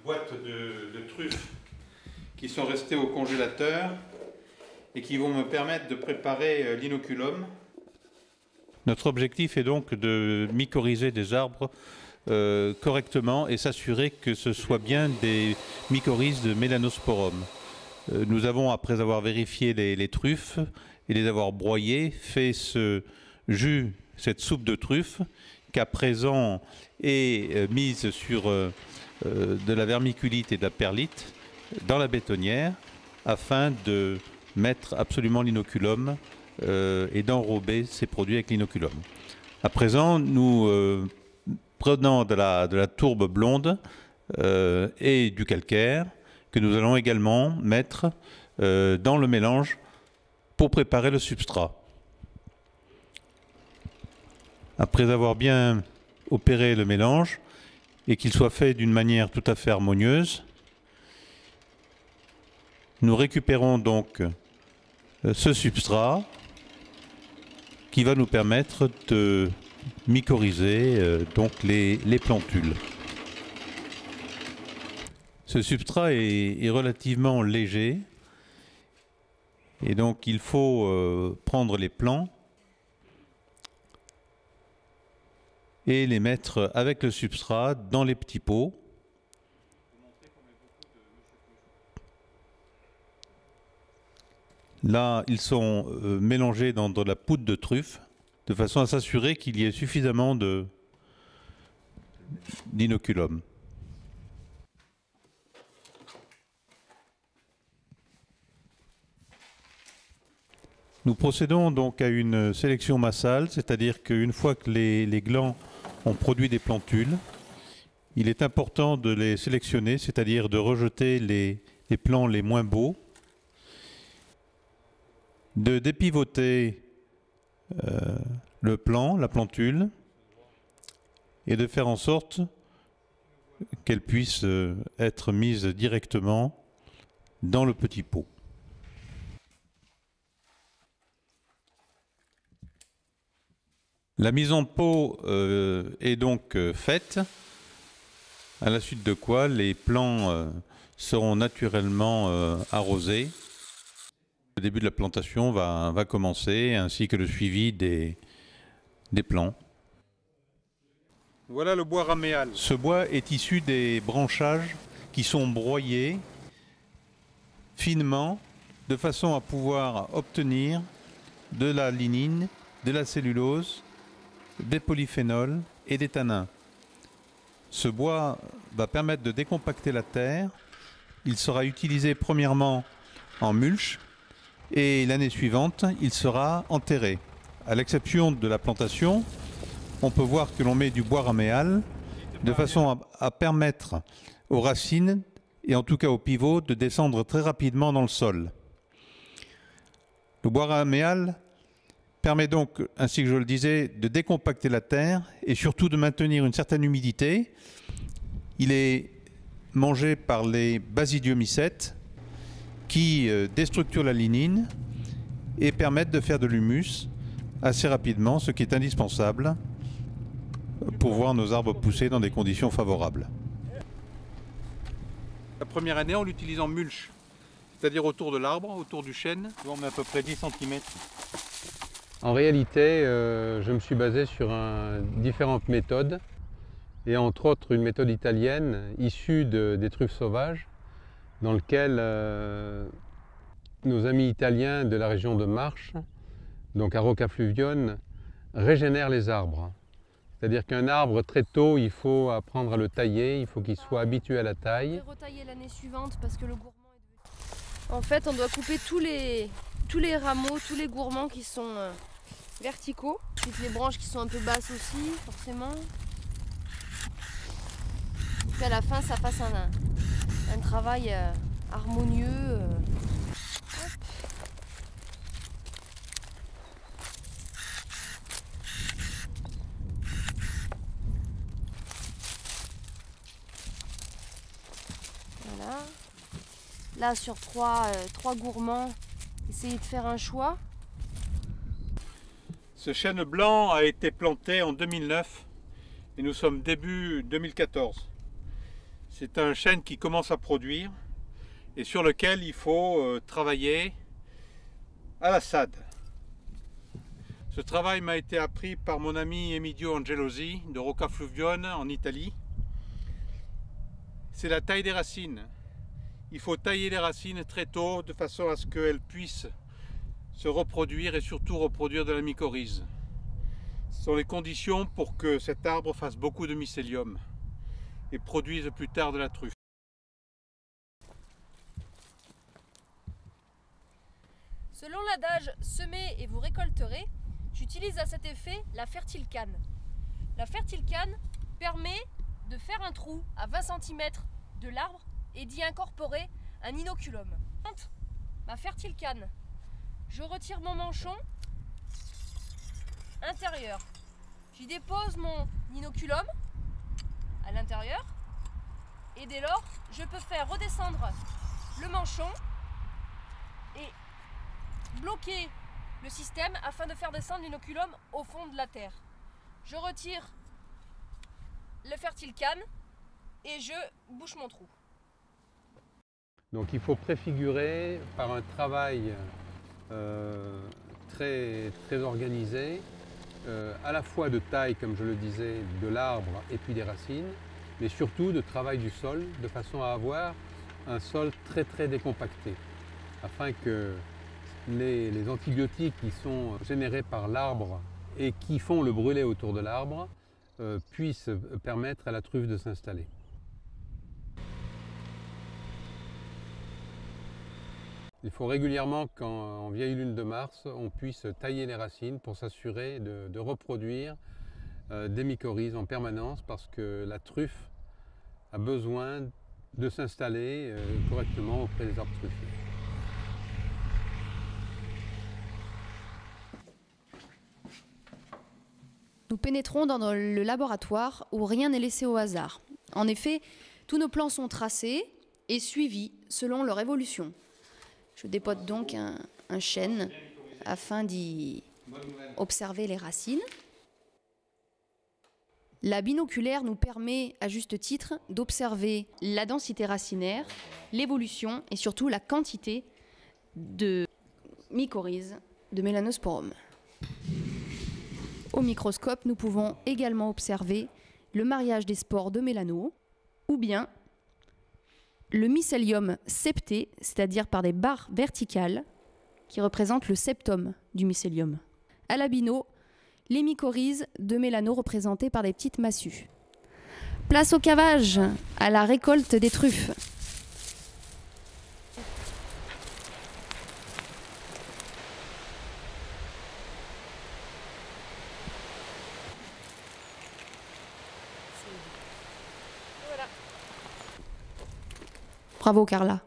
boîtes de truffes qui sont restées au congélateur et qui vont me permettre de préparer l'inoculum. Notre objectif est donc de mycorhizer des arbres correctement et s'assurer que ce soit bien des mycorhizes de Melanosporum. Nous avons, après avoir vérifié les truffes et les avoir broyées, fait ce jus, cette soupe de truffes, qu'à présent est mise sur de la vermiculite et de la perlite dans la bétonnière afin de mettre absolument l'inoculum et d'enrober ces produits avec l'inoculum. À présent, nous prenons de la tourbe blonde et du calcaire que nous allons également mettre dans le mélange pour préparer le substrat. Après avoir bien opéré le mélange et qu'il soit fait d'une manière tout à fait harmonieuse, nous récupérons donc ce substrat qui va nous permettre de mycorhizer donc les plantules. Ce substrat est relativement léger et donc il faut prendre les plants et les mettre avec le substrat dans les petits pots. Là, ils sont mélangés dans de la poudre de truffe, de façon à s'assurer qu'il y ait suffisamment d'inoculum. Nous procédons donc à une sélection massale, c'est-à-dire qu'une fois que les glands ont produit des plantules, il est important de les sélectionner, c'est-à-dire de rejeter les plants les moins beaux, de dépivoter le plant, la plantule, et de faire en sorte qu'elle puisse être mise directement dans le petit pot. La mise en pot est donc faite, à la suite de quoi les plants seront naturellement arrosés. Le début de la plantation va commencer, ainsi que le suivi des plants. Voilà le bois raméal. Ce bois est issu des branchages qui sont broyés finement, de façon à pouvoir obtenir de la lignine, de la cellulose, des polyphénols et des tanins. Ce bois va permettre de décompacter la terre. Il sera utilisé premièrement en mulch et l'année suivante, il sera enterré. À l'exception de la plantation, on peut voir que l'on met du bois raméal de façon à permettre aux racines et en tout cas aux pivots de descendre très rapidement dans le sol. Le bois raméal permet donc, ainsi que je le disais, de décompacter la terre et surtout de maintenir une certaine humidité. Il est mangé par les basidiomycètes qui déstructurent la lignine et permettent de faire de l'humus assez rapidement, ce qui est indispensable pour voir nos arbres pousser dans des conditions favorables. La première année, on l'utilise en mulch, c'est-à-dire autour de l'arbre, autour du chêne. On met à peu près 10 cm. En réalité, je me suis basé sur différentes méthodes, et entre autres une méthode italienne issue des truffes sauvages, dans laquelle nos amis italiens de la région de Marche, donc à Roccafluvione, régénèrent les arbres. C'est-à-dire qu'un arbre, très tôt, il faut apprendre à le tailler, il faut qu'il soit habitué à la taille. On va retailler l'année suivante parce que le gourmand est devenu... En fait, on doit couper tous les rameaux, tous les gourmands qui sont verticaux. Toutes les branches qui sont un peu basses aussi, forcément. Pour qu'à la fin, ça fasse un travail harmonieux. Voilà. Là, sur trois gourmands, essayez de faire un choix. Ce chêne blanc a été planté en 2009 et nous sommes début 2014. C'est un chêne qui commence à produire et sur lequel il faut travailler à la sade. Ce travail m'a été appris par mon ami Emidio Angelosi de Roccafluvione en Italie. C'est la taille des racines. Il faut tailler les racines très tôt de façon à ce qu'elles puissent se reproduire et surtout reproduire de la mycorhize. Ce sont les conditions pour que cet arbre fasse beaucoup de mycélium et produise plus tard de la truffe. Selon l'adage « semez et vous récolterez », j'utilise à cet effet la fertile canne. La fertile canne permet de faire un trou à 20 cm de l'arbre et d'y incorporer un inoculum. Ma fertile canne, je retire mon manchon intérieur. J'y dépose mon inoculum à l'intérieur et dès lors, je peux faire redescendre le manchon et bloquer le système afin de faire descendre l'inoculum au fond de la terre. Je retire le fertile canne et je bouche mon trou. Donc il faut préfigurer par un travail très organisé, à la fois de taille, comme je le disais, de l'arbre et puis des racines, mais surtout de travail du sol, de façon à avoir un sol très décompacté, afin que les antibiotiques qui sont générés par l'arbre et qui font le brûler autour de l'arbre puissent permettre à la truffe de s'installer. Il faut régulièrement qu'en vieille lune de mars, on puisse tailler les racines pour s'assurer de reproduire des mycorhizes en permanence parce que la truffe a besoin de s'installer correctement auprès des arbres truffiers. Nous pénétrons dans le laboratoire où rien n'est laissé au hasard. En effet, tous nos plans sont tracés et suivis selon leur évolution. Je dépote donc un chêne afin d'y observer les racines. La binoculaire nous permet, à juste titre, d'observer la densité racinaire, l'évolution et surtout la quantité de mycorhizes de Melanosporum. Au microscope, nous pouvons également observer le mariage des spores de mélano ou bien le mycélium septé, c'est-à-dire par des barres verticales qui représentent le septum du mycélium. À la bino, les mycorhizes de mélano représentées par des petites massues. Place au cavage, à la récolte des truffes. Bravo Carla.